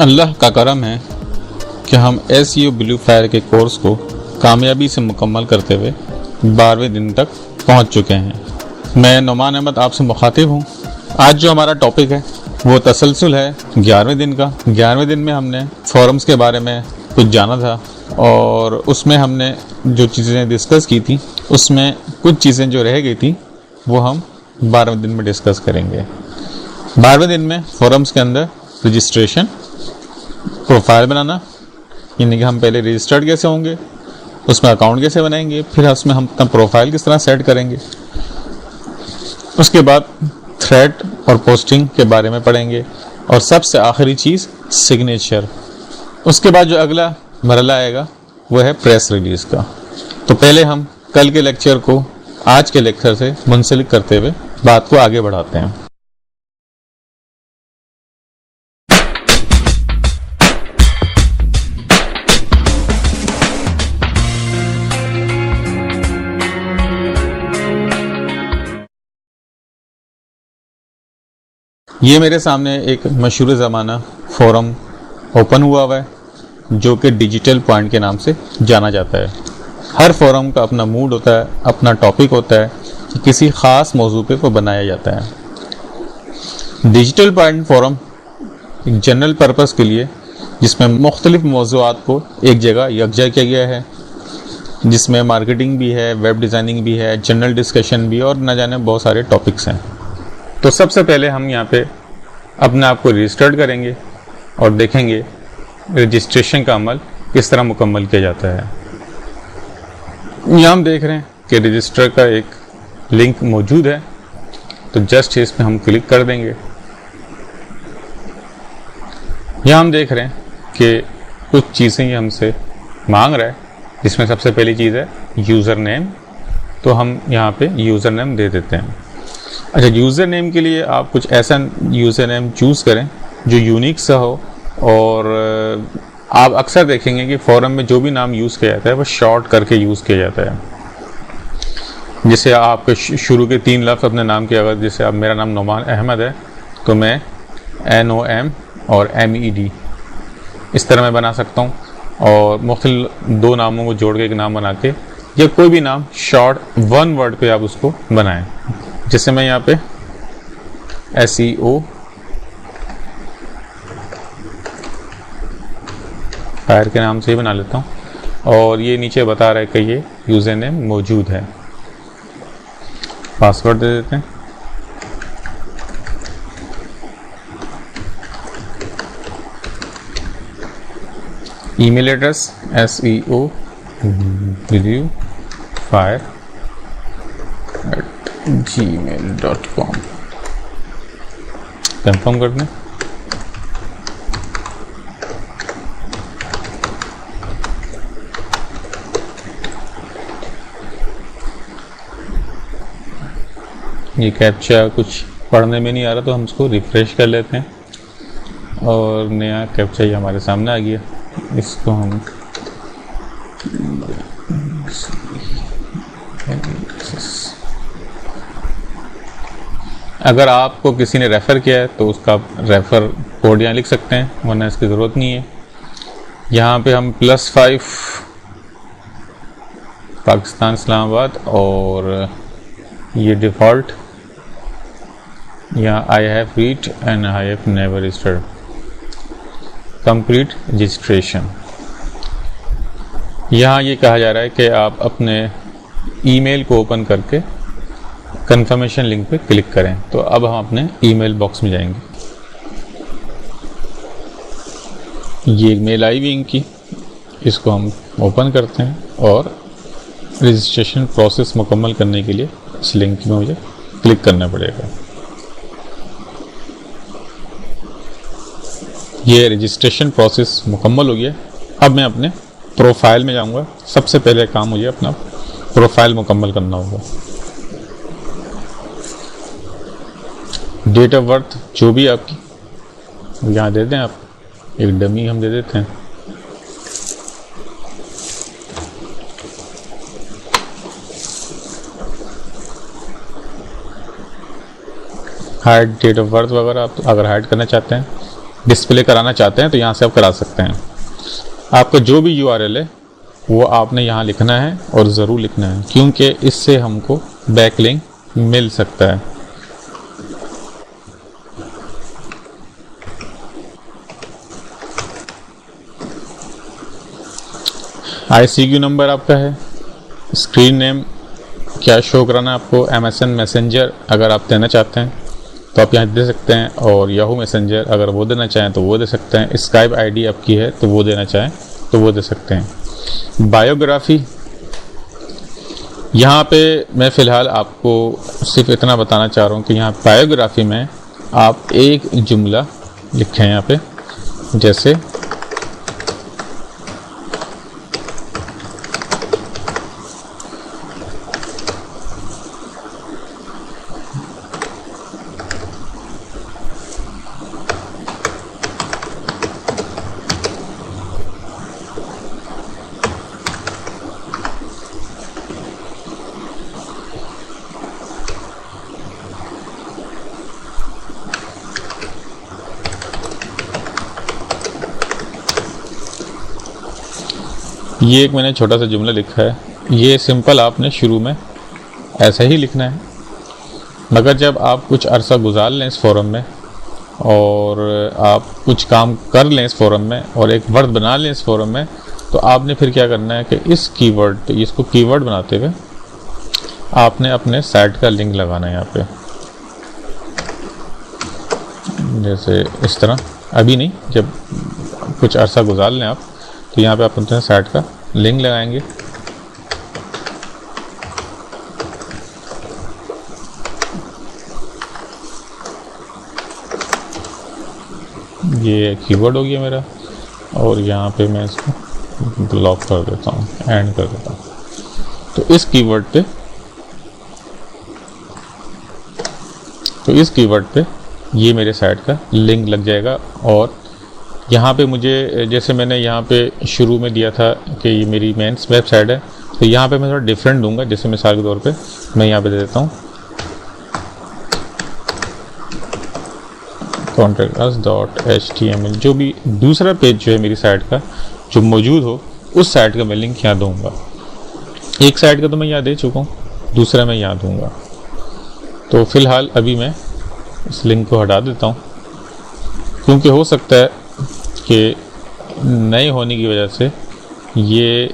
अल्लाह का करम है कि हम SEO ब्लू फायर के कोर्स को कामयाबी से मुकम्मल करते हुए 12वें दिन तक पहुंच चुके हैं। मैं नुमान अहमद आपसे मुखातिब हूं। आज जो हमारा टॉपिक है वो तसलसल है 11वें दिन का। 11वें दिन में हमने फोरम्स के बारे में कुछ जाना था और उसमें हमने जो चीज़ें डिस्कस की थी उसमें कुछ चीज़ें जो रह गई थी वो हम 12वें दिन में डिस्कस करेंगे। 12वें दिन में फोरम्स के अंदर रजिस्ट्रेशन, प्रोफाइल बनाना, यानी कि हम पहले रजिस्टर्ड कैसे होंगे, उसमें अकाउंट कैसे बनाएंगे, फिर उसमें हम अपना प्रोफाइल किस तरह सेट करेंगे, उसके बाद थ्रेड और पोस्टिंग के बारे में पढ़ेंगे और सबसे आखिरी चीज़ सिग्नेचर। उसके बाद जो अगला मरला आएगा वो है प्रेस रिलीज़ का। तो पहले हम कल के लेक्चर को आज के लेक्चर से मुंसलिक करते हुए बात को आगे बढ़ाते हैं। ये मेरे सामने एक मशहूर ज़माना फोरम ओपन हुआ है जो कि डिजिटल पॉइंट के नाम से जाना जाता है। हर फोरम का अपना मूड होता है, अपना टॉपिक होता है कि किसी ख़ास मौजू पे को बनाया जाता है। डिजिटल पॉइंट फोरम एक जनरल पर्पस के लिए जिसमें मुख्तलिफ मौज़ूआत को एक जगह यकजा किया गया है, जिसमें मार्केटिंग भी है, वेब डिज़ाइनिंग भी है, जनरल डिस्कशन भी और न जाने बहुत सारे टॉपिक्स हैं। तो सबसे पहले हम यहाँ पे अपने आप को रजिस्टर्ड करेंगे और देखेंगे रजिस्ट्रेशन का अमल किस तरह मुकम्मल किया जाता है। यहाँ हम देख रहे हैं कि रजिस्टर का एक लिंक मौजूद है, तो जस्ट इस पे हम क्लिक कर देंगे। यहाँ हम देख रहे हैं कि कुछ चीज़ें ये हमसे मांग रहा है, जिसमें सबसे पहली चीज़ है यूज़र नेम। तो हम यहाँ पे यूज़र नेम दे देते हैं। अच्छा, यूज़र नेम के लिए आप कुछ ऐसा यूज़र नेम चूज़ करें जो यूनिक सा हो। और आप अक्सर देखेंगे कि फोरम में जो भी नाम यूज़ किया जाता है वो शॉर्ट करके यूज़ किया जाता है। जैसे आपके शुरू के 3 लफ्ज़ अपने नाम के, अगर जैसे अब मेरा नाम नुमान अहमद है तो मैं NOM और MED इस तरह मैं बना सकता हूँ। और मुख्तलिफ 2 नामों को जोड़ के एक नाम बना के, या कोई भी नाम शॉर्ट 1 वर्ड पे आप उसको बनाएं। जैसे मैं यहाँ पे SEO फायर के नाम से ही बना लेता हूँ और ये नीचे बता रहा है कि ये यूज़र नेम मौजूद है। पासवर्ड दे देते हैं। Email address SEO review fire @gmail.com confirm कर दें। ये कैप्चा कुछ पढ़ने में नहीं आ रहा तो हम इसको रिफ्रेश कर लेते हैं और नया कैप्चा ये हमारे सामने आ गया। इसको हम अगर आपको किसी ने रेफ़र किया है तो उसका रेफ़र कोड यहाँ लिख सकते हैं, वरना इसकी ज़रूरत नहीं है। यहाँ पे हम +5 पाकिस्तान इस्लामाबाद और ये डिफ़ॉल्ट, यहाँ I have read and I have never registered, complete registration. यहाँ ये कहा जा रहा है कि आप अपने ईमेल को ओपन करके कंफर्मेशन लिंक पे क्लिक करें। तो अब हम अपने ईमेल बॉक्स में जाएंगे। ये एक मेल आई हुई इनकी, इसको हम ओपन करते हैं और रजिस्ट्रेशन प्रोसेस मुकम्मल करने के लिए इस लिंक में मुझे क्लिक करना पड़ेगा। ये रजिस्ट्रेशन प्रोसेस मुकम्मल हो गया। अब मैं अपने प्रोफाइल में जाऊंगा। सबसे पहले काम मुझे अपना प्रोफाइल मुकम्मल करना होगा। डेट ऑफ बर्थ जो भी आपकी यहाँ दे दें, आप एक डमी हम दे देते हैं। हाइड डेट ऑफ बर्थ वगैरह आप अगर हाइड करना चाहते हैं डिस्प्ले कराना चाहते हैं तो यहाँ से आप करा सकते हैं। आपका जो भी URL है वो आपने यहाँ लिखना है और ज़रूर लिखना है, क्योंकि इससे हमको बैकलिंक मिल सकता है। ICQ नंबर आपका है। स्क्रीन नेम क्या शो कराना है आपको, MSN मैसेंजर अगर आप देना चाहते हैं तो आप यहाँ दे सकते हैं, और याहू मैसेंजर अगर वो देना चाहें तो वो दे सकते हैं। स्काइप ID आपकी है तो वो देना चाहें तो वो दे सकते हैं। बायोग्राफी, यहाँ पे मैं फ़िलहाल आपको सिर्फ इतना बताना चाह रहा हूँ कि यहाँ बायोग्राफी में आप एक जुमला लिखें यहाँ पे, जैसे ये एक मैंने छोटा सा जुमला लिखा है। ये सिंपल आपने शुरू में ऐसा ही लिखना है, मगर जब आप कुछ अरसा गुजार लें इस फोरम में और आप कुछ काम कर लें इस फोरम में और एक वर्ड बना लें इस फोरम में, तो आपने फिर क्या करना है कि इस कीवर्ड, इसको कीवर्ड बनाते हुए आपने अपने साइट का लिंक लगाना है यहाँ पे, जैसे इस तरह। अभी नहीं, जब कुछ अरसा गुजार लें आप तो यहाँ पे आप अपने साइट का लिंक लगाएंगे। ये कीवर्ड हो गया मेरा, और यहाँ पे मैं इसको ब्लॉक कर देता हूँ, एंड कर देता हूँ। तो इस कीवर्ड पे ये मेरे साइट का लिंक लग जाएगा। और यहाँ पे मुझे, जैसे मैंने यहाँ पे शुरू में दिया था कि ये मेरी मेंस वेबसाइट है, तो यहाँ पे मैं थोड़ा डिफरेंट दूंगा। जैसे मिसाल के तौर पे मैं यहाँ पे दे देता हूँ contactus.html। जो भी दूसरा पेज जो है मेरी साइट का जो मौजूद हो, उस साइट का मैं लिंक यहाँ दूंगा। एक साइट का तो मैं यहाँ दे चुका हूँ, दूसरा मैं यहाँ दूंगा। तो फिलहाल अभी मैं इस लिंक को हटा देता हूँ, क्योंकि हो सकता है कि नए होने की वजह से ये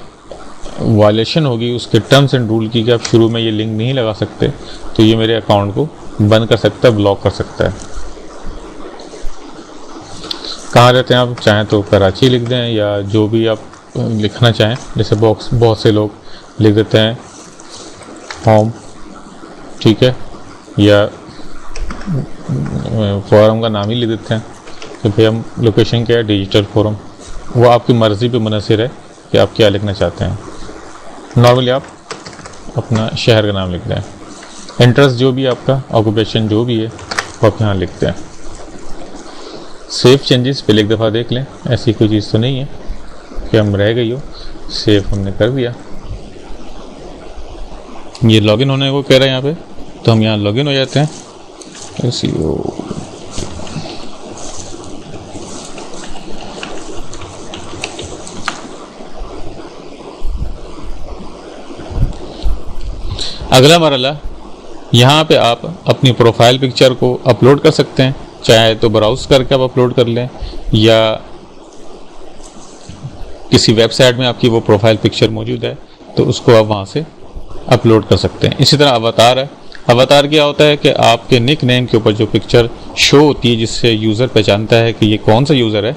वायलेशन होगी उसके टर्म्स एंड रूल की कि आप शुरू में ये लिंक नहीं लगा सकते, तो ये मेरे अकाउंट को बंद कर सकता है, ब्लॉक कर सकता है। कहाँ रहते हैं आप, चाहें तो कराची लिख दें या जो भी आप लिखना चाहें। जैसे बहुत से लोग लिख देते हैं होम, ठीक है, या फोरम का नाम ही लिख देते हैं कि भाई हम लोकेशन क्या है, डिजिटल फोरम। वो आपकी मर्ज़ी पे मुनहसिर है कि आप क्या लिखना चाहते हैं। नॉर्मली आप अपना शहर का नाम लिख दें, इंटरेस्ट जो भी आपका, ऑक्यूपेशन जो भी है वो आप यहाँ लिखते हैं। सेव चेंजेस पहले एक दफ़ा देख लें, ऐसी कोई चीज़ तो नहीं है कि हम रह गई हो। सेव हमने कर दिया। ये लॉगिन होने को कह रहा है यहाँ पे, तो हम यहाँ लॉगिन हो जाते हैं। अगला मरहला, यहाँ पे आप अपनी प्रोफाइल पिक्चर को अपलोड कर सकते हैं। चाहे तो ब्राउज करके आप अपलोड कर लें, या किसी वेबसाइट में आपकी वो प्रोफाइल पिक्चर मौजूद है तो उसको आप वहाँ से अपलोड कर सकते हैं। इसी तरह अवतार है। अवतार क्या होता है कि आपके निक नेम के ऊपर जो पिक्चर शो होती है, जिससे यूज़र पहचानता है कि ये कौन सा यूज़र है,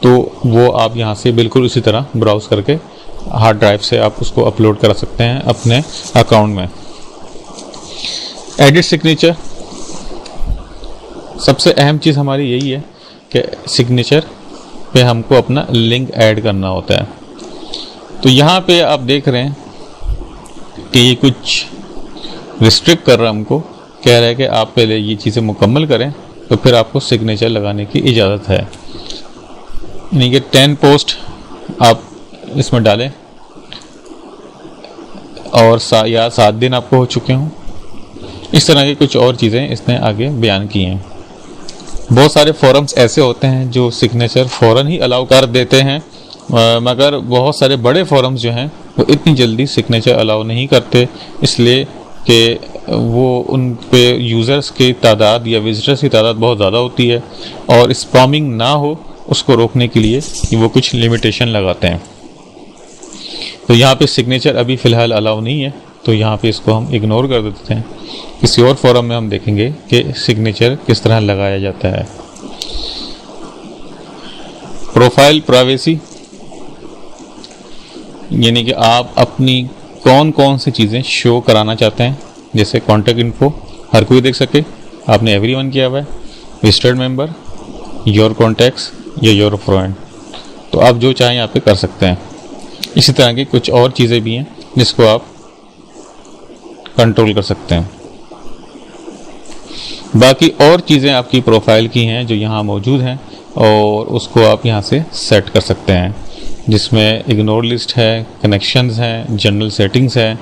तो वो आप यहाँ से बिल्कुल उसी तरह ब्राउज करके हार्ड ड्राइव से आप उसको अपलोड कर सकते हैं अपने अकाउंट में। एडिट सिग्नेचर, सबसे अहम चीज़ हमारी यही है कि सिग्नेचर पे हमको अपना लिंक ऐड करना होता है। तो यहाँ पे आप देख रहे हैं कि ये कुछ रिस्ट्रिक्ट कर रहा है, हमको कह रहा है कि आप पहले ये चीज़ें मुकम्मल करें तो फिर आपको सिग्नेचर लगाने की इजाज़त है। यानी कि 10 पोस्ट आप इसमें डालें और 7 दिन आपको हो चुके हों। इस तरह की कुछ और चीज़ें इसने आगे बयान की हैं। बहुत सारे फोरम्स ऐसे होते हैं जो सिग्नेचर फ़ौरन ही अलाउ कर देते हैं, मगर बहुत सारे बड़े फोरम्स जो हैं वो इतनी जल्दी सिग्नेचर अलाउ नहीं करते, इसलिए कि वो उन पे यूज़र्स की तादाद या विजिटर्स की तादाद बहुत ज़्यादा होती है, और स्पैमिंग ना हो उसको रोकने के लिए वो कुछ लिमिटेशन लगाते हैं। तो यहाँ पे सिग्नेचर अभी फ़िलहाल अलाउ नहीं है, तो यहाँ पे इसको हम इग्नोर कर देते हैं। किसी और फोरम में हम देखेंगे कि सिग्नेचर किस तरह लगाया जाता है। प्रोफाइल प्राइवेसी, यानी कि आप अपनी कौन कौन सी चीज़ें शो कराना चाहते हैं, जैसे कॉन्टैक्ट इन्फो हर कोई देख सके, आपने एवरीवन किया हुआ है, रजिस्टर्ड मेंबर, योर कॉन्टैक्ट्स या योर फ्रेंड, तो आप जो चाहें यहाँ पे कर सकते हैं। इसी तरह की कुछ और चीज़ें भी हैं जिसको आप कंट्रोल कर सकते हैं। बाकी और चीज़ें आपकी प्रोफाइल की हैं जो यहाँ मौजूद हैं, और उसको आप यहाँ से सेट कर सकते हैं, जिसमें इग्नोर लिस्ट है, कनेक्शंस हैं, जनरल सेटिंग्स है।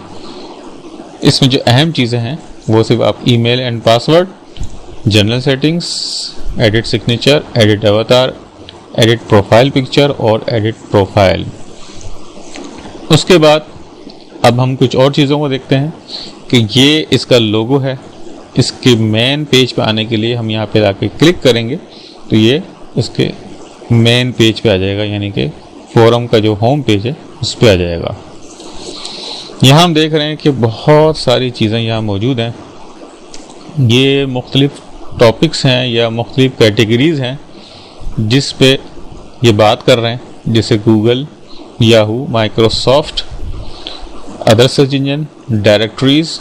इसमें जो अहम चीज़ें हैं वो सिर्फ आप email and password, general settings, edit signature, edit अवतार, एडिट प्रोफाइल पिक्चर और एडिट प्रोफाइल। उसके बाद अब हम कुछ और चीज़ों को देखते हैं कि ये इसका लोगो है। इसके मेन पेज पे आने के लिए हम यहाँ पे आके क्लिक करेंगे तो ये इसके मेन पेज पे आ जाएगा, यानी कि फोरम का जो होम पेज है उस पे आ जाएगा। यहाँ हम देख रहे हैं कि बहुत सारी चीज़ें यहाँ मौजूद हैं। ये मुख्तलिफ टॉपिक्स हैं या मुख्तलिफ कैटेगरीज़ हैं जिस पे ये बात कर रहे हैं, जैसे Google, Yahoo, Microsoft, other search engine, directories,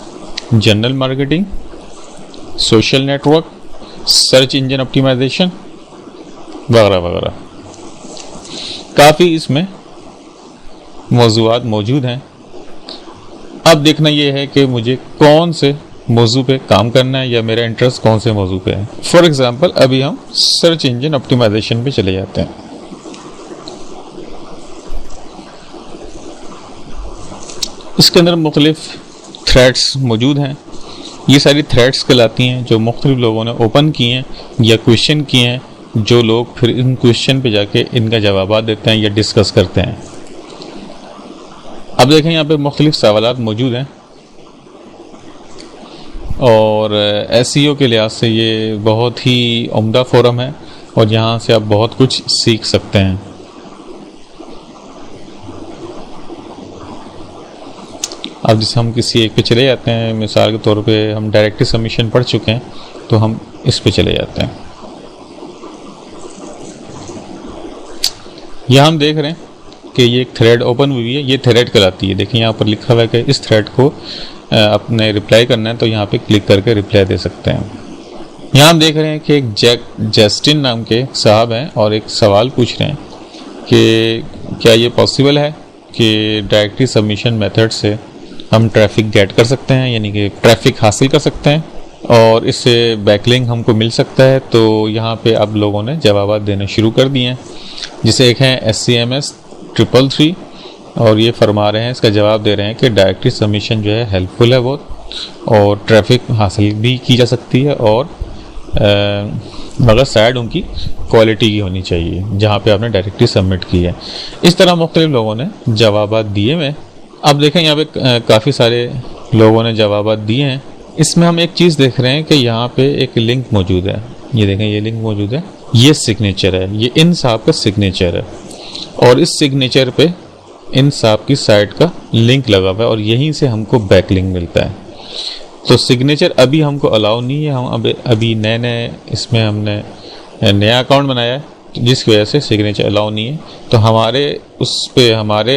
general marketing, social network, search engine optimisation वगैरह वगैरह। काफ़ी इसमें मौज़ूआत मौजूद हैं। अब देखना ये है कि मुझे कौन से मौजू पे काम करना है या मेरा इंटरेस्ट कौन से मौजू पे है। फॉर एग्जांपल अभी हम सर्च इंजन ऑप्टिमाइजेशन पे चले जाते हैं। इसके अंदर मुख्तलिफ थ्रेड्स मौजूद हैं। ये सारी थ्रेड्स कहलाती हैं जो मुख्तलिफ लोगों ने ओपन किए हैं या क्वेश्चन किए हैं, जो लोग फिर इन क्वेश्चन पे जाके इनका जवाब देते हैं या डिस्कस करते हैं। अब देखें यहाँ पे मुख्तलिफ सवालात मौजूद हैं, और SEO के लिहाज से ये बहुत ही उम्दा फोरम है और यहाँ से आप बहुत कुछ सीख सकते हैं। अब जैसे हम किसी एक पे चले जाते हैं, मिसाल के तौर पे हम डायरेक्टली सबमिशन पढ़ चुके हैं तो हम इस पे चले जाते हैं। यहाँ हम देख रहे हैं कि ये एक थ्रेड ओपन हुई है, ये थ्रेड कहलाती है। देखिए यहाँ पर लिखा हुआ है कि इस थ्रेड को अपने रिप्लाई करना है, तो यहाँ पे क्लिक करके रिप्लाई दे सकते हैं। यहाँ हम देख रहे हैं कि एक जस्टिन नाम के साहब हैं और एक सवाल पूछ रहे हैं कि क्या ये पॉसिबल है कि डायरेक्टली सबमिशन मेथड से हम ट्रैफिक गेट कर सकते हैं, यानी कि ट्रैफिक हासिल कर सकते हैं और इससे बैकलिंक हमको मिल सकता है। तो यहाँ पे अब लोगों ने जवाब देने शुरू कर दिए हैं, जिसे एक है SCMS 333, और ये फरमा रहे हैं, इसका जवाब दे रहे हैं कि डायरेक्टली सबमिशन जो है हेल्पफुल है बहुत, और ट्रैफिक हासिल भी की जा सकती है, और मगर शायद उनकी क्वालिटी की होनी चाहिए जहाँ पे आपने डायरेक्टली सबमिट की है। इस तरह मुख्तलिफ लोगों ने जवाब दिए हैं। अब देखें यहाँ पे काफ़ी सारे लोगों ने जवाब दिए हैं। इसमें हम एक चीज़ देख रहे हैं कि यहाँ पे एक लिंक मौजूद है। ये देखें, ये लिंक मौजूद है, ये सिग्नेचर है, ये इन साहब का सिग्नेचर है, और इस सिग्नेचर पे इन साहब की साइट का लिंक लगा हुआ है, और यहीं से हमको बैक लिंक मिलता है। तो सिग्नेचर अभी हमको अलाउ नहीं है। हम अभी नए इसमें हमने नया अकाउंट बनाया है, जिसकी वजह से सिग्नेचर अलाउ नहीं है। तो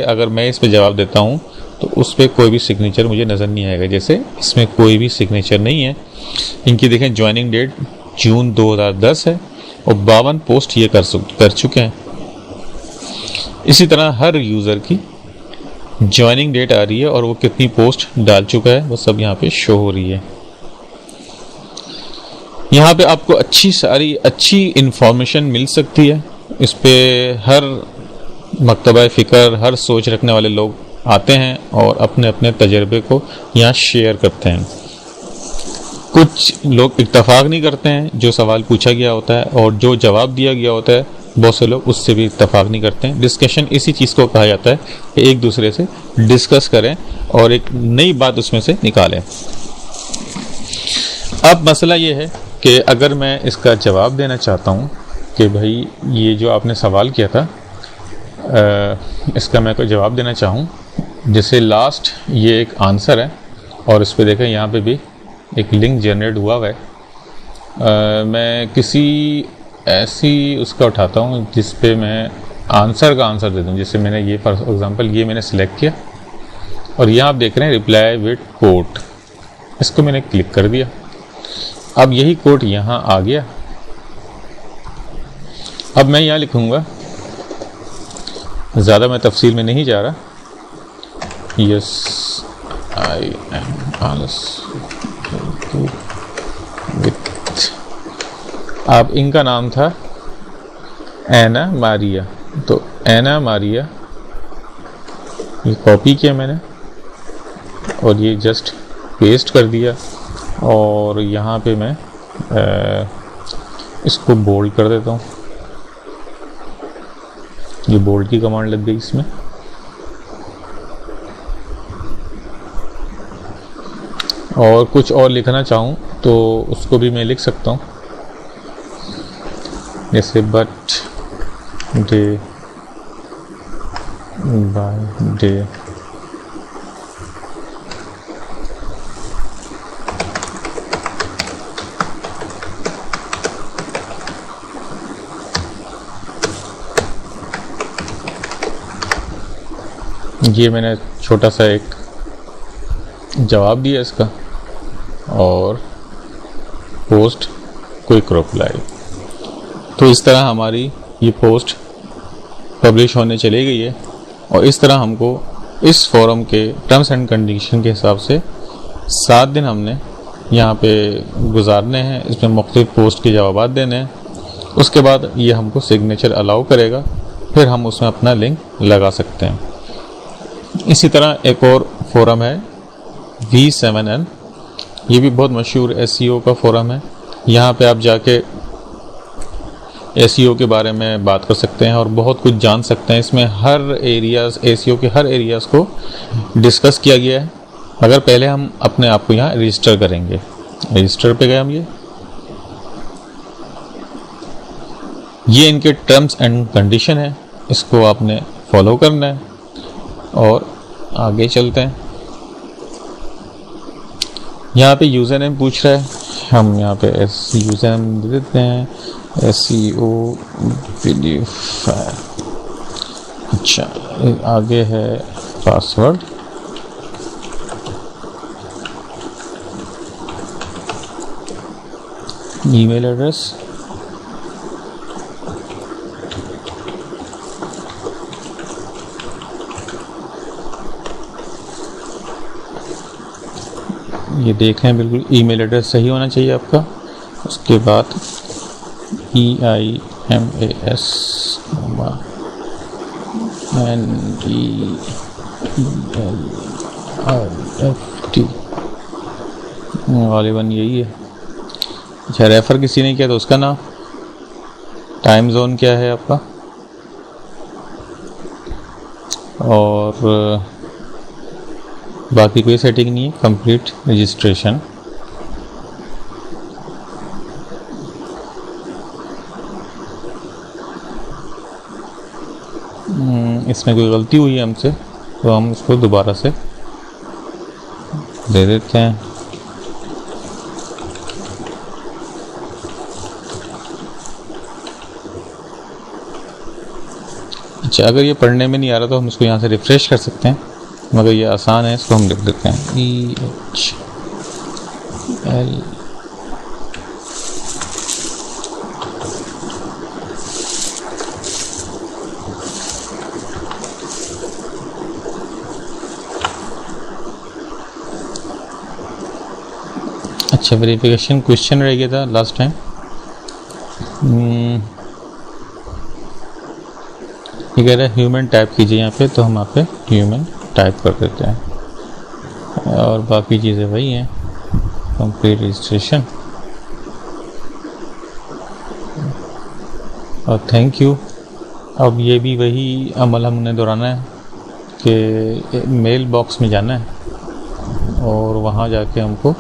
अगर मैं इस पे जवाब देता हूँ तो उस पर कोई भी सिग्नेचर मुझे नज़र नहीं आएगा। जैसे इसमें कोई भी सिग्नेचर नहीं है। इनकी देखें ज्वाइनिंग डेट जून 2010 है और 52 पोस्ट ये कर चुके हैं। इसी तरह हर यूज़र की ज्वाइनिंग डेट आ रही है और वो कितनी पोस्ट डाल चुका है वो सब यहाँ पे शो हो रही है। यहाँ पे आपको अच्छी इंफॉर्मेशन मिल सकती है। इस पे हर मकतबा फ़िक्र, हर सोच रखने वाले लोग आते हैं और अपने अपने तजर्बे को यहाँ शेयर करते हैं। कुछ लोग इत्तेफाक नहीं करते हैं जो सवाल पूछा गया होता है और जो जवाब दिया गया होता है, बहुत से लोग उससे भी इत्तेफाक नहीं करते हैं। डिस्कशन इसी चीज़ को कहा जाता है कि एक दूसरे से डिस्कस करें और एक नई बात उसमें से निकालें। अब मसला ये है कि अगर मैं इसका जवाब देना चाहता हूँ कि भाई ये जो आपने सवाल किया था इसका मैं कोई जवाब देना चाहूँ, जैसे लास्ट ये एक आंसर है और इस पर देखें यहाँ पे भी एक लिंक जनरेट हुआ है। मैं किसी ऐसी उसका उठाता हूँ जिस पे मैं आंसर का आंसर दे दूँ। जैसे मैंने ये फॉर एग्जांपल ये मैंने सिलेक्ट किया और यहाँ आप देख रहे हैं रिप्लाई विद कोट, इसको मैंने क्लिक कर दिया। अब यही कोट यहाँ आ गया। अब मैं यहाँ लिखूँगा, ज़्यादा मैं तफसील में नहीं जा रहा, yes I am also with, अब इनका नाम था एना मारिया, तो एना मारिया ये कॉपी किया मैंने और ये जस्ट पेस्ट कर दिया और यहाँ पे मैं इसको बोल्ड कर देता हूँ। ये बोल्ड की कमांड लग गई इसमें। और कुछ और लिखना चाहूँ तो उसको भी मैं लिख सकता हूँ, जैसे बट डे बाय डे ये मैंने छोटा सा एक जवाब दिया इसका और पोस्ट क्विक रिप्लाई। तो इस तरह हमारी ये पोस्ट पब्लिश होने चली गई है और इस तरह हमको इस फोरम के टर्म्स एंड कंडीशन के हिसाब से 7 दिन हमने यहाँ पे गुजारने हैं। इसमें मुख्तलिफ पोस्ट के जवाब देने हैं। उसके बाद ये हमको सिग्नेचर अलाउ करेगा, फिर हम उसमें अपना लिंक लगा सकते हैं। इसी तरह एक और फोरम है V7N, ये भी बहुत मशहूर SEO का फोरम है। यहाँ पे आप जाके SEO के बारे में बात कर सकते हैं और बहुत कुछ जान सकते हैं। इसमें हर एरियाज़ SEO के हर एरियाज़ को डिस्कस किया गया है। अगर पहले हम अपने आप को यहाँ रजिस्टर करेंगे, रजिस्टर पे गए हम, ये इनके टर्म्स एंड कंडीशन है, इसको आपने फॉलो करना है और आगे चलते हैं। यहाँ पे यूज़र नेम पूछ रहा है, हम यहाँ पे यूज़र नेम दे देते हैं SEO वीडियो फाइल। अच्छा, आगे है पासवर्ड, ईमेल एड्रेस, ये देख लें बिल्कुल ईमेल एड्रेस सही होना चाहिए आपका। उसके बाद EIMAS NDELRFT गालिबन यही है। अच्छा, रेफ़र किसी ने किया तो उसका नाम, टाइम जोन क्या है आपका, और बाकी कोई सेटिंग नहीं है। कंप्लीट रजिस्ट्रेशन, इसमें कोई गलती हुई है हमसे तो हम उसको दोबारा से दे देते हैं। अच्छा, अगर ये पढ़ने में नहीं आ रहा तो हम इसको यहाँ से रिफ्रेश कर सकते हैं, मगर ये आसान है, इसको हम लिख देते हैं EHL अच्छा, वेरिफिकेशन क्वेश्चन रह गया था लास्ट टाइम। ये कह रहा है ह्यूमन टाइप कीजिए यहाँ पे, तो हम यहाँ पे ह्यूमन टाइप कर देते हैं और बाकी चीज़ें वही हैं। कंप्लीट रजिस्ट्रेशन और थैंक यू। अब ये भी वही अमल हमने दोहराना है कि मेल बॉक्स में जाना है और वहाँ जाके हमको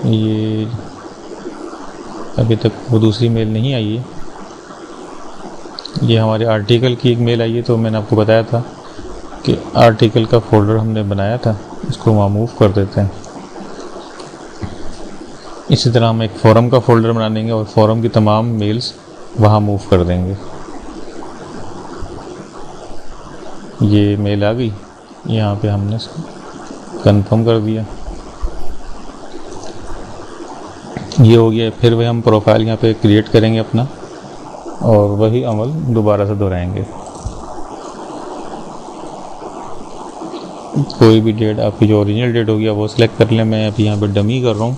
ये अभी तक वो दूसरी मेल नहीं आई है, ये हमारे आर्टिकल की एक मेल आई है। तो मैंने आपको बताया था कि आर्टिकल का फोल्डर हमने बनाया था, इसको वहाँ मूव कर देते हैं। इसी तरह हम एक फोरम का फोल्डर बना देंगे और फोरम की तमाम मेल्स वहाँ मूव कर देंगे। ये मेल आ गई, यहाँ पे हमने इसको कंफर्म कर दिया, ये हो गया। फिर वही हम प्रोफाइल यहाँ पे क्रिएट करेंगे अपना और वही अमल दोबारा से दोहराएंगे। कोई भी डेट, आपकी जो ओरिजिनल डेट होगी वो सिलेक्ट कर लें। मैं अभी यहाँ पे डमी कर रहा हूँ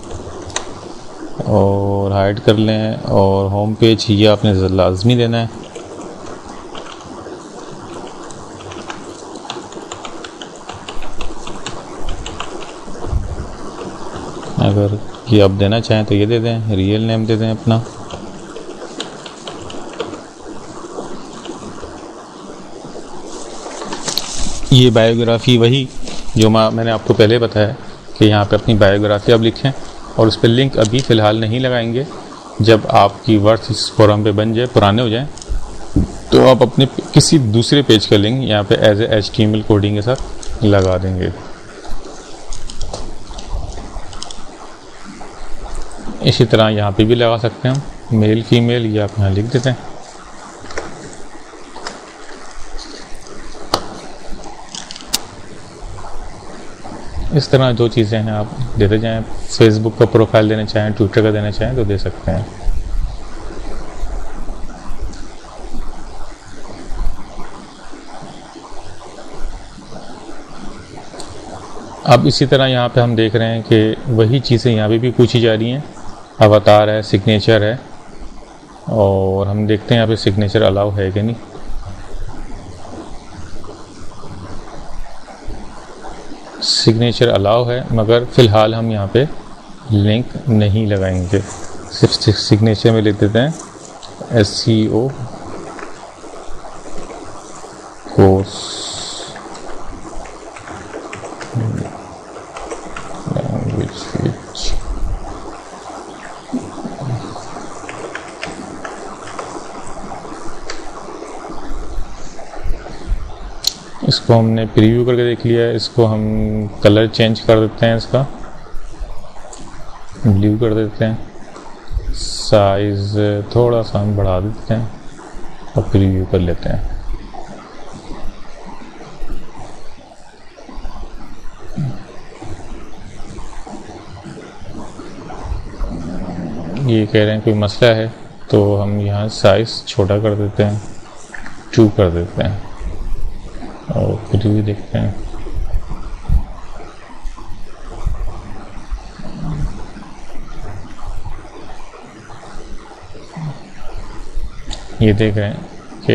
और हाइड कर लें। और होम पेज ये आपने लाजमी देना है। अगर ये आप देना चाहें तो ये दे दें, रियल नेम दे दें अपना। ये बायोग्राफी वही जो मैंने आपको पहले बताया कि यहाँ पे अपनी बायोग्राफी आप लिखें और उस पर लिंक अभी फ़िलहाल नहीं लगाएंगे। जब आपकी वर्ड्स इस फोरम पे बन जाए, पुराने हो जाएं, तो आप अपने किसी दूसरे पेज का लिंक यहाँ पे एज ए HTML कोडिंग के साथ लगा देंगे। इसी तरह यहाँ पे भी लगा सकते हैं हम, मेल फीमेल ये आप यहाँ लिख देते हैं। इस तरह जो चीज़ें हैं आप देते जाएं। फेसबुक का प्रोफाइल देना चाहें, ट्विटर का देना चाहें तो दे सकते हैं। अब इसी तरह यहाँ पे हम देख रहे हैं कि वही चीज़ें यहाँ पे भी पूछी जा रही हैं। अवतार है, सिग्नेचर है, और हम देखते हैं यहाँ पे सिग्नेचर अलाउ है कि नहीं। सिग्नेचर अलाउ है, मगर फ़िलहाल हम यहाँ पे लिंक नहीं लगाएंगे। सिर्फ सिग्नेचर में लिख देते हैं SEO कोर्स लैंग्वेज पेज। इसको हमने प्रीव्यू करके देख लिया है। इसको हम कलर चेंज कर देते हैं, इसका ब्लू कर देते हैं, साइज़ थोड़ा सा हम बढ़ा देते हैं और प्रीव्यू कर लेते हैं। ये कह रहे हैं कोई मसला है, तो हम यहाँ साइज़ छोटा कर देते हैं, 2 कर देते हैं और प्रीव्यू देखते हैं। ये देख रहे हैं कि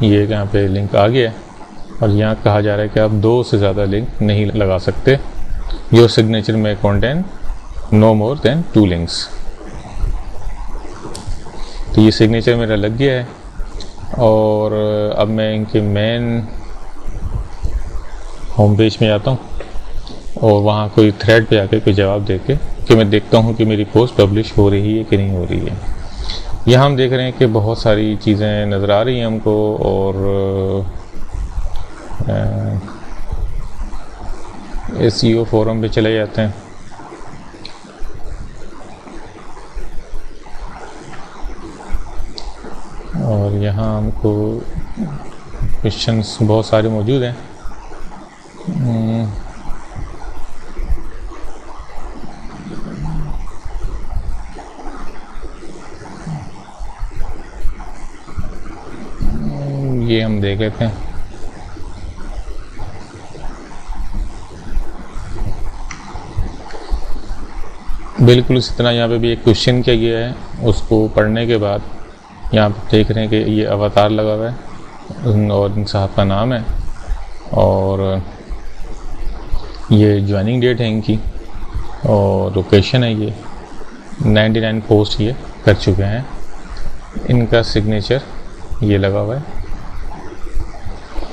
ये यहाँ पे लिंक आ गया और यहाँ कहा जा रहा है कि आप 2 से ज़्यादा लिंक नहीं लगा सकते। योर सिग्नेचर में contain no more than 2 links. तो ये सिग्नेचर मेरा लग गया है और अब मैं इनके मेन होम पेज में जाता हूँ और वहाँ कोई थ्रेड पे आके कोई जवाब दे के कि मैं देखता हूँ कि मेरी पोस्ट पब्लिश हो रही है कि नहीं हो रही है। यहाँ हम देख रहे हैं कि बहुत सारी चीज़ें नज़र आ रही हैं हमको और SEO फोरम पे चले जाते हैं। और यहाँ हमको क्वेश्चंस बहुत सारे मौजूद हैं। ये हम देख लेते हैं। बिल्कुल इसी तरह यहाँ पे भी एक क्वेश्चन किया गया है, उसको पढ़ने के बाद यहाँ पे देख रहे हैं कि ये अवतार लगा हुआ है और इन साहब का नाम है और ये ज्वाइनिंग डेट है इनकी और लोकेशन है ये 99 पोस्ट ये कर चुके हैं। इनका सिग्नेचर ये लगा हुआ है,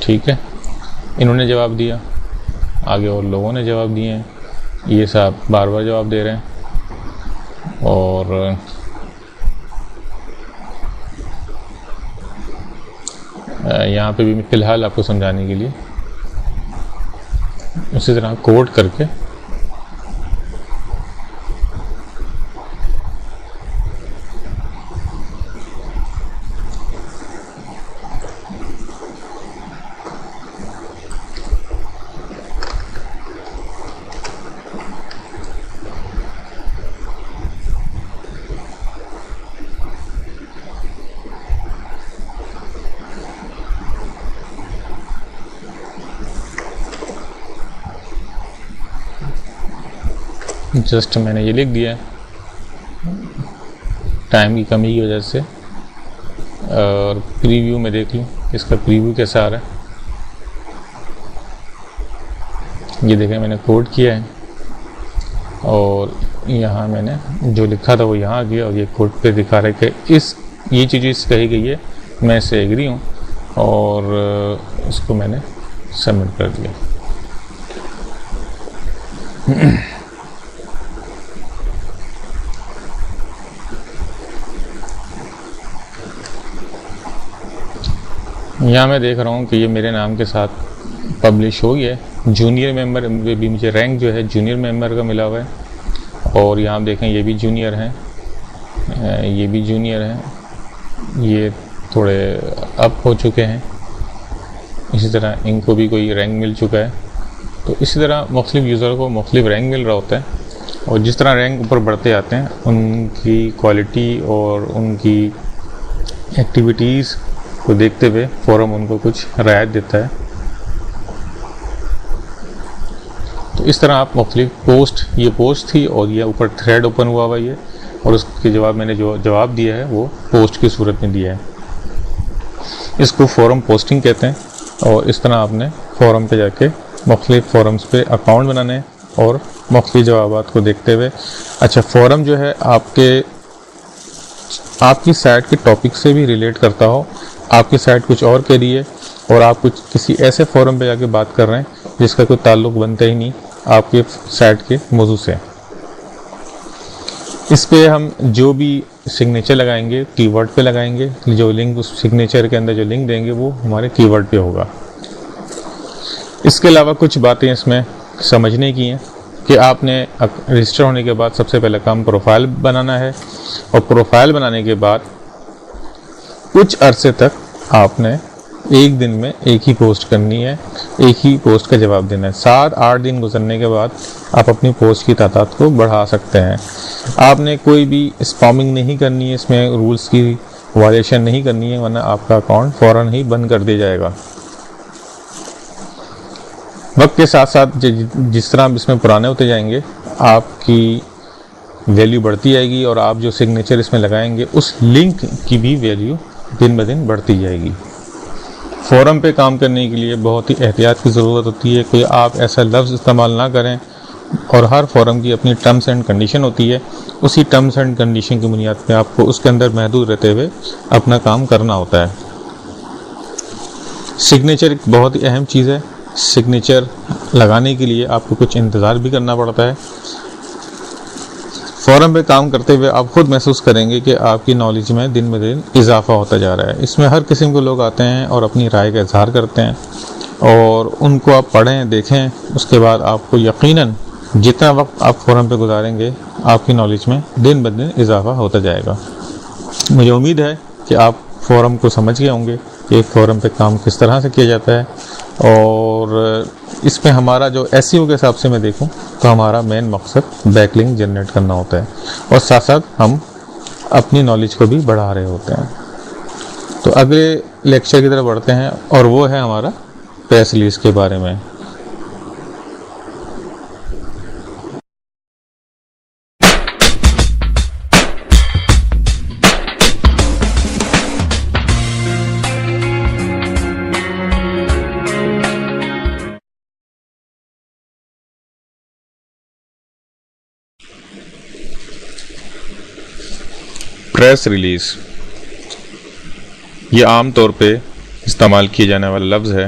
ठीक है। इन्होंने जवाब दिया, आगे और लोगों ने जवाब दिए हैं, ये साहब बार बार जवाब दे रहे हैं। और यहाँ पे भी फ़िलहाल आपको समझाने के लिए उसी तरह कोड करके जस्ट मैंने ये लिख दिया टाइम की कमी की वजह से। और प्रीव्यू में देख लूँ इसका प्रीव्यू कैसा आ रहा है। ये देखें मैंने कोड किया है और यहाँ मैंने जो लिखा था वो यहाँ आ गया और ये कोड पे दिखा रहा है कि ये चीज़ कही गई है, मैं इससे एग्री हूँ और इसको मैंने सबमिट कर दिया। यहाँ मैं देख रहा हूँ कि ये मेरे नाम के साथ पब्लिश हो गया है। जूनियर मेंबर भी मुझे रैंक जो है जूनियर मेंबर का मिला हुआ है। और यहाँ आप देखें ये भी जूनियर हैं, ये भी जूनियर हैं, ये थोड़े अप हो चुके हैं। इसी तरह इनको भी कोई रैंक मिल चुका है। तो इसी तरह मुख्तलिफ यूज़र को मुख्तलिफ रैंक मिल रहा होता है और जिस तरह रैंक ऊपर बढ़ते आते हैं उनकी क्वालिटी और उनकी एक्टिविटीज़ को देखते हुए फोरम उनको कुछ रियायत देता है। तो इस तरह आप मुख्तलिफ पोस्ट, ये पोस्ट थी और ये ऊपर थ्रेड ओपन हुआ हुआ ये, और उसके जवाब मैंने जो जवाब दिया है वो पोस्ट की सूरत में दिया है। इसको फोरम पोस्टिंग कहते हैं। और इस तरह आपने फोरम पे जाके मुख्तलिफ फोरम्स पे अकाउंट बनाने हैं और मुख्तलिफ जवाबात को देखते हुए। अच्छा, फोरम जो है आपकी साइट के टॉपिक से भी रिलेट करता हो। आपकी साइट कुछ और कह रही है और आप कुछ किसी ऐसे फोरम पे जाके बात कर रहे हैं जिसका कोई ताल्लुक बनता ही नहीं आपके साइट के मौजू से। इस पे हम जो भी सिग्नेचर लगाएंगे कीवर्ड पे लगाएंगे। जो लिंक उस सिग्नेचर के अंदर जो लिंक देंगे वो हमारे कीवर्ड पे होगा। इसके अलावा कुछ बातें इसमें समझने की हैं कि आपने रजिस्टर होने के बाद सबसे पहले काम प्रोफाइल बनाना है और प्रोफाइल बनाने के बाद कुछ अरसे तक आपने एक दिन में एक ही पोस्ट करनी है, एक ही पोस्ट का जवाब देना है। 7-8 दिन गुजरने के बाद आप अपनी पोस्ट की तादाद को बढ़ा सकते हैं। आपने कोई भी स्पैमिंग नहीं करनी है, इसमें रूल्स की वायलेशन नहीं करनी है, वरना आपका अकाउंट फ़ौरन ही बंद कर दिया जाएगा। वक्त के साथ साथ जिस तरह आप इसमें पुराने होते जाएंगे आपकी वैल्यू बढ़ती जाएगी और आप जो सिग्नेचर इसमें लगाएंगे उस लिंक की भी वैल्यू दिन ब दिन बढ़ती जाएगी। फोरम पे काम करने के लिए बहुत ही एहतियात की ज़रूरत होती है। कोई आप ऐसा लफ्ज़ इस्तेमाल ना करें और हर फोरम की अपनी टर्म्स एंड कंडीशन होती है। उसी टर्म्स एंड कंडीशन की बुनियाद पे आपको उसके अंदर महदूद रहते हुए अपना काम करना होता है। सिग्नेचर एक बहुत ही अहम चीज़ है। सिग्नेचर लगाने के लिए आपको कुछ इंतज़ार भी करना पड़ता है। फोरम पे काम करते हुए आप खुद महसूस करेंगे कि आपकी नॉलेज में दिन ब दिन इजाफा होता जा रहा है। इसमें हर किस्म के लोग आते हैं और अपनी राय का इजहार करते हैं और उनको आप पढ़ें, देखें। उसके बाद आपको यकीनन जितना वक्त आप फोरम पे गुजारेंगे आपकी नॉलेज में दिन ब दिन इजाफा होता जाएगा। मुझे उम्मीद है कि आप फोरम को समझ गए होंगे कि एक फोरम पे काम किस तरह से किया जाता है। और इसमें हमारा जो एसईओ के हिसाब से मैं देखूं तो हमारा मेन मकसद बैकलिंक जनरेट करना होता है और साथ साथ हम अपनी नॉलेज को भी बढ़ा रहे होते हैं। तो अगले लेक्चर की तरफ बढ़ते हैं और वो है हमारा प्रेस रिलीज के बारे में। प्रेस रिलीज़, ये आम तौर पे इस्तेमाल किए जाने वाला लफ्ज़ है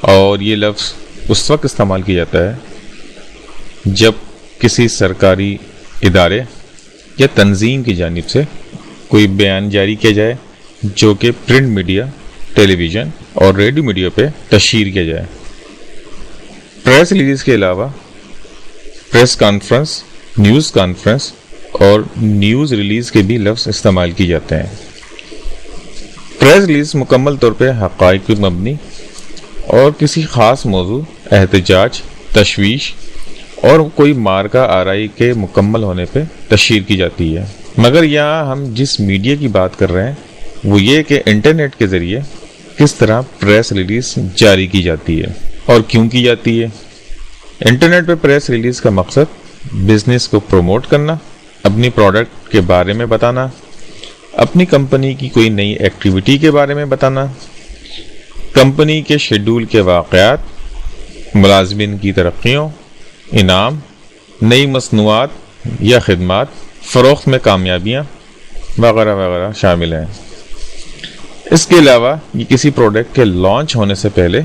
और ये लफ्ज़ उस वक्त इस्तेमाल किया जाता है जब किसी सरकारी इदारे या तंजीम की जानिब से कोई बयान जारी किया जाए जो कि प्रिंट मीडिया, टेलीविज़न और रेडियो मीडिया पे तशहीर किया जाए। प्रेस रिलीज़ के अलावा प्रेस कॉन्फ्रेंस, न्यूज़ कॉन्फ्रेंस और न्यूज़ रिलीज़ के भी लफ्ज़ इस्तेमाल किए जाते हैं। प्रेस रिलीज़ मुकम्मल तौर पे हक़ाइक़ पर मबनी और किसी ख़ास मौजू, एहतजाज, तशवीश और कोई मार्का आराई के मुकम्मल होने पे तशहीर की जाती है। मगर यहाँ हम जिस मीडिया की बात कर रहे हैं वो ये कि इंटरनेट के ज़रिए किस तरह प्रेस रिलीज़ जारी की जाती है और क्यों की जाती है। इंटरनेट पे प्रेस रिलीज़ का मकसद बिज़नेस को प्रमोट करना, अपनी प्रोडक्ट के बारे में बताना, अपनी कंपनी की कोई नई एक्टिविटी के बारे में बताना, कंपनी के शेड्यूल के वाक़यात, मुलाज़िमीन की तरक्कियों, इनाम, नई मसनूआत या खिदमात, फ़रोख्त में कामयाबियाँ वगैरह वगैरह शामिल हैं। इसके अलावा ये किसी प्रोडक्ट के लॉन्च होने से पहले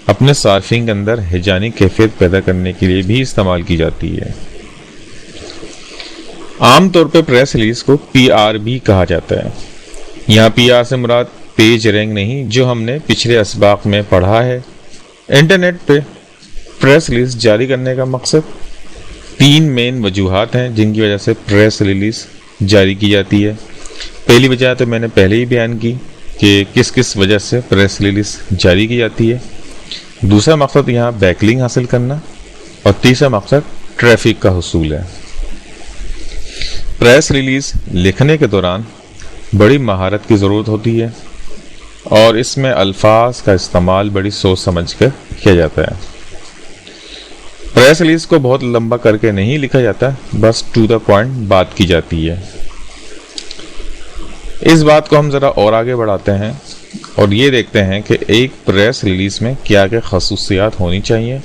अपने सार्फिन के अंदर हिजानी कैफियत पैदा करने के लिए भी इस्तेमाल की जाती है। आम तौर पर प्रेस रिलीज को PR भी कहा जाता है। यहाँ PR से मुराद पेज रैंक नहीं जो हमने पिछले असबाक में पढ़ा है। इंटरनेट पे प्रेस रिलीज जारी करने का मकसद 3 मेन वजूहात हैं जिनकी वजह से प्रेस रिलीज जारी की जाती है। पहली वजह तो मैंने पहले ही बयान की कि किस किस वजह से प्रेस रिलीज जारी की जाती है। दूसरा मकसद यहाँ बैकलिंग हासिल करना और तीसरा मकसद ट्रैफिक का हुसूल है। प्रेस रिलीज लिखने के दौरान बड़ी महारत की ज़रूरत होती है और इसमें अल्फाज का इस्तेमाल बड़ी सोच समझ कर किया जाता है। प्रेस रिलीज को बहुत लंबा करके नहीं लिखा जाता, बस टू द पॉइंट बात की जाती है। इस बात को हम ज़रा और आगे बढ़ाते हैं और ये देखते हैं कि एक प्रेस रिलीज में क्या क्या खसूसियात होनी चाहिए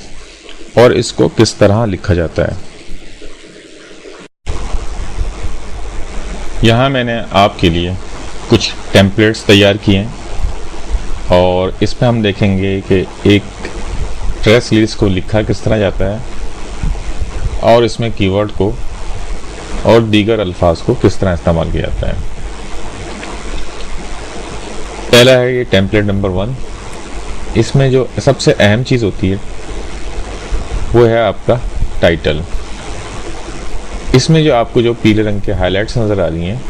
और इसको किस तरह लिखा जाता है। यहाँ मैंने आपके लिए कुछ टेम्पलेट्स तैयार किए हैं और इस पर हम देखेंगे कि एक प्रेस रिलीज को लिखा किस तरह जाता है और इसमें कीवर्ड को और दीगर अल्फाज को किस तरह इस्तेमाल किया जाता है। पहला है ये टेम्पलेट नंबर 1। इसमें जो सबसे अहम चीज़ होती है वो है आपका टाइटल। इसमें जो आपको जो पीले रंग के हाइलाइट्स नज़र आ रही हैं,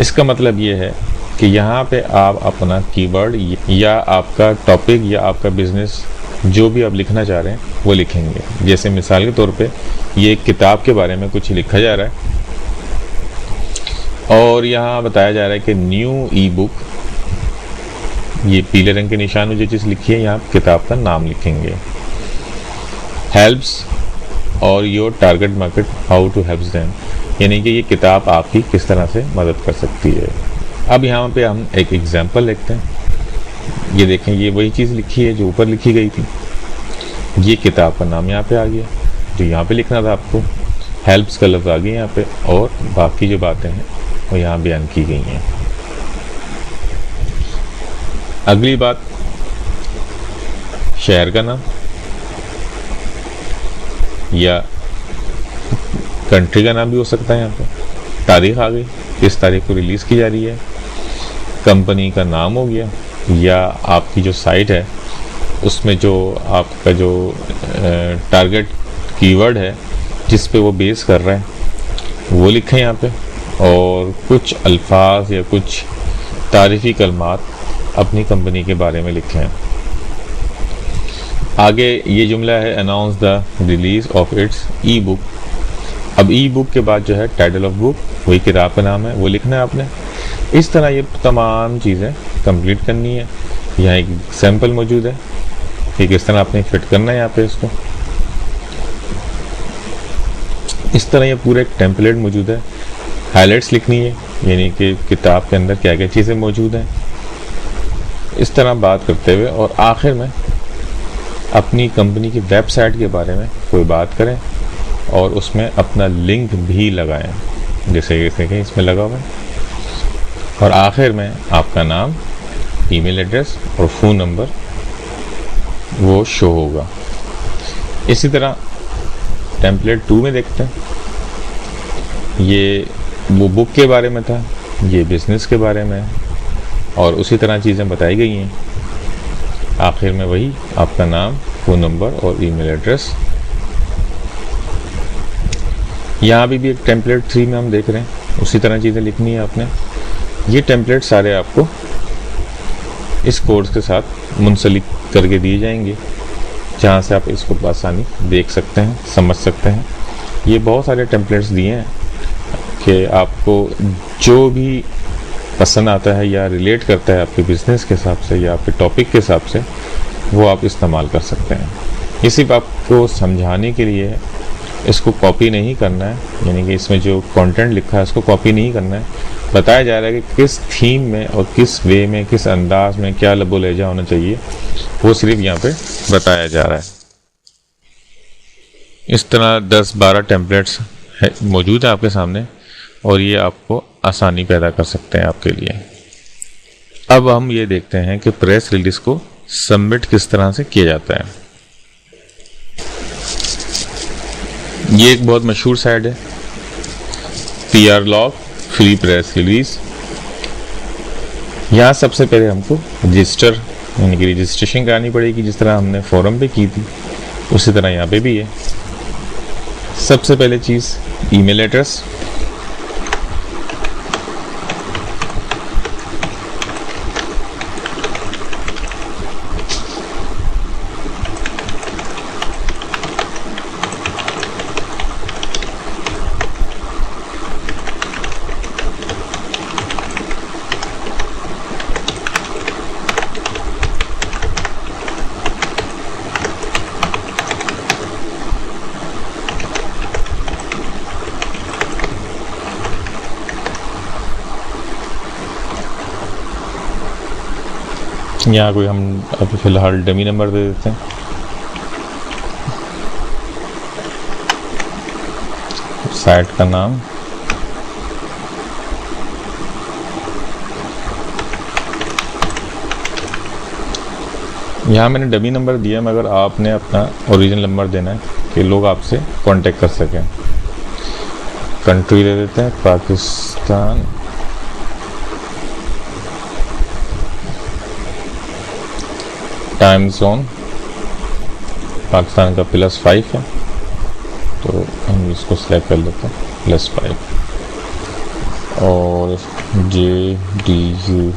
इसका मतलब ये है कि यहाँ पे आप अपना कीवर्ड या आपका टॉपिक या आपका बिजनेस जो भी आप लिखना चाह रहे हैं वो लिखेंगे। जैसे मिसाल के तौर पे ये एक किताब के बारे में कुछ लिखा जा रहा है और यहाँ बताया जा रहा है कि न्यू ई-बुक, ये पीले रंग के निशान में जो चीज़ लिखी है यहाँ किताब का नाम लिखेंगे। हेल्प्स और your target market how to helps them, यानी कि ये किताब आपकी किस तरह से मदद कर सकती है। अब यहाँ पे हम एक एग्जांपल लिखते हैं। ये देखें, ये वही चीज़ लिखी है जो ऊपर लिखी गई थी। ये किताब का नाम यहाँ पे आ गया जो यहाँ पे लिखना था आपको। हेल्प्स का लफ्ज़ आ गया यहाँ पे और बाकी जो बातें हैं वो यहाँ बयान की गई हैं। अगली बात, शहर का नाम या कंट्री का नाम भी हो सकता है। यहाँ पे तारीख आ गई, किस तारीख को रिलीज़ की जा रही है। कंपनी का नाम हो गया या आपकी जो साइट है उसमें जो आपका जो टारगेट कीवर्ड है जिस पे वो बेस कर रहा है वो लिखें यहाँ पे और कुछ अल्फाज या कुछ तारीफ़ी कलमात अपनी कंपनी के बारे में लिखें। आगे ये जुमला है announce the release of its E book. अब ई बुक के बाद जो है टाइटल ऑफ बुक, वही किताब का नाम है, वो लिखना है आपने। इस तरह ये तमाम चीज़ें कंप्लीट करनी है। यहाँ एक सैंपल मौजूद है कि किस तरह आपने फिट करना है यहाँ पे इसको। इस तरह ये पूरा एक टेम्पलेट मौजूद है। हाइलाइट्स लिखनी है, यानी कि किताब के अंदर क्या क्या चीज़ें मौजूद हैं, इस तरह बात करते हुए और आखिर में अपनी कंपनी की वेबसाइट के बारे में कोई बात करें और उसमें अपना लिंक भी लगाएं। जैसे कि इसमें लगा हुआ है और आखिर में आपका नाम, ईमेल एड्रेस और फ़ोन नंबर वो शो होगा। इसी तरह टेम्पलेट 2 में देखते हैं। ये वो बुक के बारे में था, ये बिज़नेस के बारे में, और उसी तरह चीज़ें बताई गई हैं। आखिर में वही आपका नाम, फ़ोन नंबर और ईमेल एड्रेस। यहाँ भी एक टेम्पलेट 3 में हम देख रहे हैं, उसी तरह चीज़ें लिखनी है आपने। ये टेम्पलेट सारे आपको इस कोर्स के साथ मुंसलिक करके दिए जाएंगे, जहाँ से आप इसको आसानी देख सकते हैं, समझ सकते हैं। ये बहुत सारे टेम्पलेट्स दिए हैं कि आपको जो भी पसंद आता है या रिलेट करता है आपके बिज़नेस के हिसाब से या आपके टॉपिक के हिसाब से, वो आप इस्तेमाल कर सकते हैं। ये सिर्फ आपको समझाने के लिए, इसको कॉपी नहीं करना है, यानी कि इसमें जो कंटेंट लिखा है उसको कॉपी नहीं करना है। बताया जा रहा है कि किस थीम में और किस वे में, किस अंदाज में क्या लबो लहजा होना चाहिए, वो सिर्फ यहाँ पे बताया जा रहा है। इस तरह 10-12 टेम्पलेट्स मौजूद है आपके सामने, और ये आपको आसानी पैदा कर सकते हैं आपके लिए। अब हम ये देखते हैं कि प्रेस रिलीज को सबमिट किस तरह से किया जाता है। ये एक बहुत मशहूर साइट है, PR log free press release. यहाँ सबसे पहले हमको रजिस्टर, यानी कि रजिस्ट्रेशन करानी पड़ेगी, जिस तरह हमने फोरम पे की थी उसी तरह यहाँ पे भी है। सबसे पहले चीज़ ईमेल एड्रेस। यहाँ कोई हम अभी फ़िलहाल डमी नंबर दे देते हैं। साइट का नाम, यहाँ मैंने डमी नंबर दिया, मगर आपने अपना ओरिजिनल नंबर देना है कि लोग आपसे कांटेक्ट कर सकें। कंट्री दे देते हैं पाकिस्तान। टाइम जोन पाकिस्तान का +5 है, तो हम इसको सेलेक्ट कर लेते हैं +5। और JDUMM।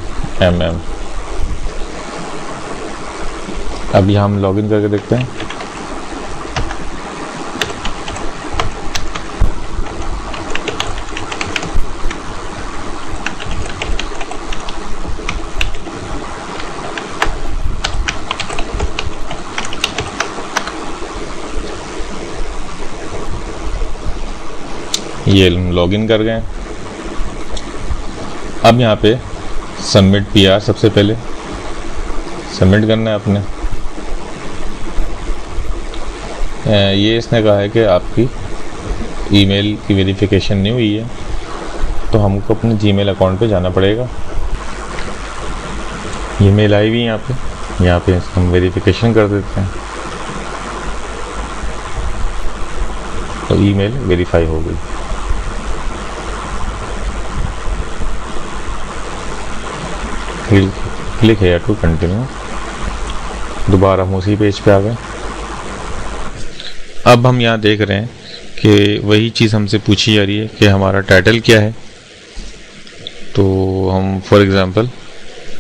अब यहाँ हम लॉगिन करके देखते हैं। ये हम लॉगिन कर गए। अब यहाँ पे सबमिट PR सबसे पहले सबमिट करना है अपने। ये इसने कहा है कि आपकी ईमेल की वेरिफिकेशन नहीं हुई है, तो हमको अपने जीमेल अकाउंट पे जाना पड़ेगा। ये मेल आई हुई है यहाँ पे हम वेरिफिकेशन कर देते हैं, तो ईमेल वेरीफाई हो गई। क्लिक है टू कंटिन्यू। दोबारा हम उसी पेज पे आ गए। अब हम यहाँ देख रहे हैं कि वही चीज़ हमसे पूछी जा रही है कि हमारा टाइटल क्या है। तो हम फॉर एग्ज़ाम्पल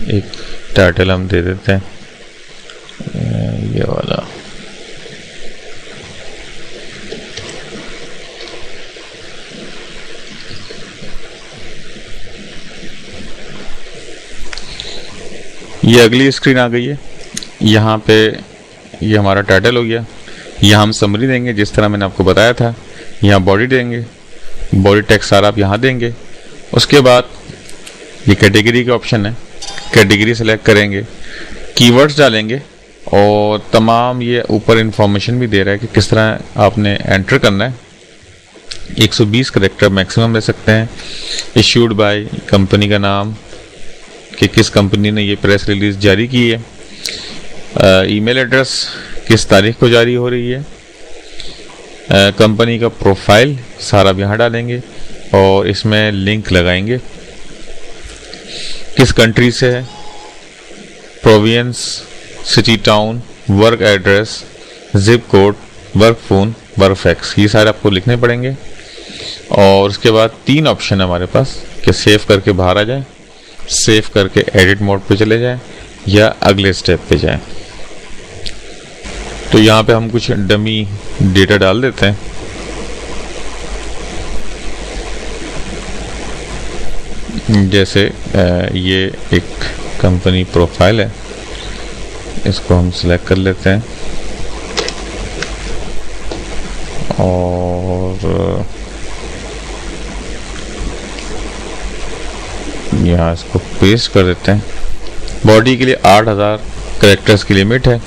एक टाइटल हम दे देते हैं ये वाला। ये अगली स्क्रीन आ गई है। यहाँ पे ये हमारा टाइटल हो गया। यहाँ हम समरी देंगे जिस तरह मैंने आपको बताया था। यहाँ बॉडी देंगे, बॉडी टेक्स्ट सारा आप यहाँ देंगे। उसके बाद ये कैटेगरी का ऑप्शन है, कैटेगरी सेलेक्ट करेंगे, कीवर्ड्स डालेंगे और तमाम ये ऊपर इंफॉर्मेशन भी दे रहा है कि किस तरह आपने एंटर करना है। 120 कैरेक्टर मैक्सिमम ले सकते हैं। इश्यूड बाय, कंपनी का नाम, कि किस कंपनी ने ये प्रेस रिलीज़ जारी की है, ईमेल एड्रेस किस तारीख को जारी हो रही है, कंपनी का प्रोफाइल सारा अब यहाँ डालेंगे और इसमें लिंक लगाएंगे, किस कंट्री से है, province, city, town, work address, zip code, work phone, work fax, ये सारे आपको लिखने पड़ेंगे। और उसके बाद 3 ऑप्शन है हमारे पास कि सेव करके बाहर आ जाए, सेव करके एडिट मोड पे चले जाएं या अगले स्टेप पे जाएं। तो यहाँ पे हम कुछ डमी डेटा डाल देते हैं। जैसे ये एक कंपनी प्रोफाइल है, इसको हम सिलेक्ट कर लेते हैं और यहाँ इसको पेस्ट कर देते हैं। बॉडी के लिए 8000 कैरेक्टर्स की लिमिट है,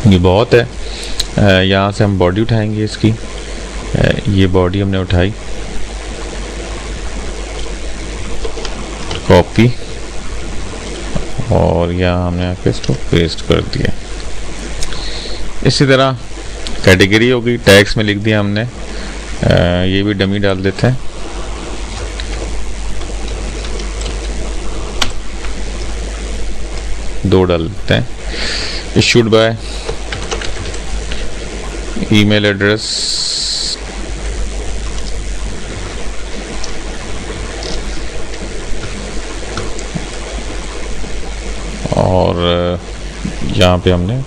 ये बहुत है। यहाँ से हम बॉडी उठाएंगे इसकी, ये बॉडी हमने उठाई, कॉपी, और यहाँ हमने आके इसको पेस्ट कर दिया। इसी तरह कैटेगरी होगी, टैग्स में लिख दिया हमने, ये भी डमी डाल देते हैं। दो डाल देते हैं। इशूड बाय, ईमेल एड्रेस, और यहाँ पे हमने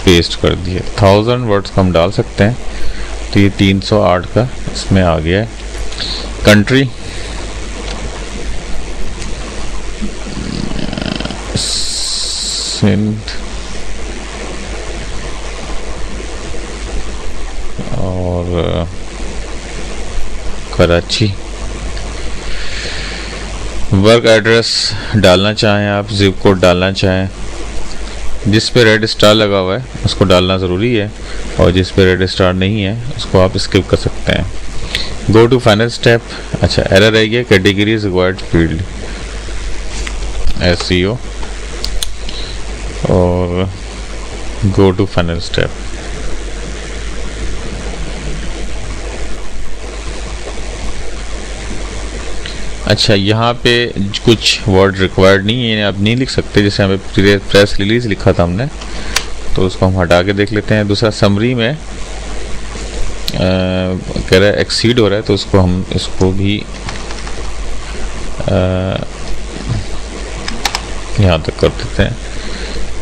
पेस्ट कर दिए। 1000 वर्ड्स हम डाल सकते हैं, तो ये 308 का इसमें आ गया है। कंट्री, सिंध, और कराची। वर्क एड्रेस डालना चाहें आप, जिप कोड डालना चाहें, जिस पे रेड स्टार लगा हुआ है उसको डालना ज़रूरी है, और जिस पे रेड स्टार नहीं है उसको आप स्किप कर सकते हैं। Go to final step. अच्छा, एरर रह गया, कैटेगरीज रिक्वायर्ड फील्ड, SEO, और गो टू फाइनल स्टेप। अच्छा, यहाँ पे कुछ वर्ड रिक्वायर्ड नहीं है, आप नहीं लिख सकते। जैसे हमें प्रेस रिलीज लिखा था हमने, तो उसको हम हटा के देख लेते हैं। दूसरा, समरी में कह रहा है एक्सीड हो रहा है, तो उसको हम इसको भी यहाँ तक कर देते हैं।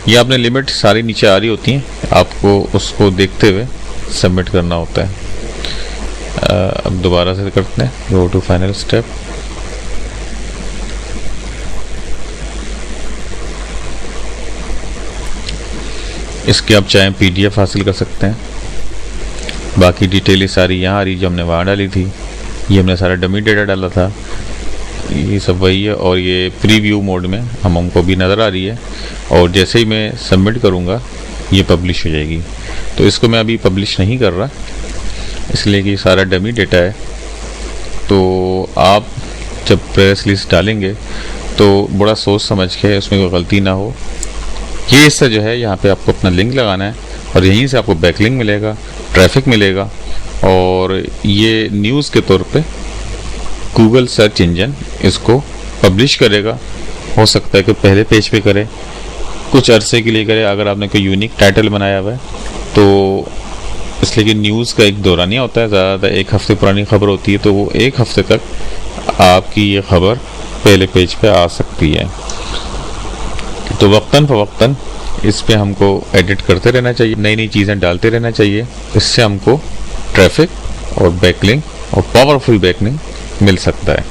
ये आपने लिमिट सारी नीचे आ रही होती हैं, आपको उसको देखते हुए सबमिट करना होता है। अब दोबारा से करते हैं, गो टू फाइनल स्टेप। इसके आप चाहें PDF हासिल कर सकते हैं। बाकी डिटेल ये सारी यहाँ आ रही जो हमने वहाँ डाली थी। ये हमने सारा डमी डेटा डाला था, ये सब वही है। और ये प्रीव्यू मोड में हमको भी नज़र आ रही है, और जैसे ही मैं सबमिट करूँगा ये पब्लिश हो जाएगी। तो इसको मैं अभी पब्लिश नहीं कर रहा, इसलिए कि सारा डमी डेटा है। तो आप जब प्रेस लिस्ट डालेंगे तो बड़ा सोच समझ के उसमें कोई गलती ना हो। ये हिस्सा जो है यहाँ पे आपको अपना लिंक लगाना है, और यहीं से आपको बैकलिंक मिलेगा, ट्रैफिक मिलेगा, और ये न्यूज़ के तौर पे गूगल सर्च इंजन इसको पब्लिश करेगा। हो सकता है कि पहले पेज पे करे, कुछ अरसे के लिए करे। अगर आपने कोई यूनिक टाइटल बनाया हुआ है तो, इसलिए कि न्यूज़ का एक दौरानिया होता है, ज़्यादा 1 हफ्ते पुरानी खबर होती है, तो वो 1 हफ्ते तक आपकी ये खबर पहले पेज पे आ सकती है। तो वक्तन फ़वक्तन इस पे हमको एडिट करते रहना चाहिए, नई नई चीज़ें डालते रहना चाहिए। इससे हमको ट्रैफिक और बैकलिंक और पावरफुल बैकलिंक मिल सकता है।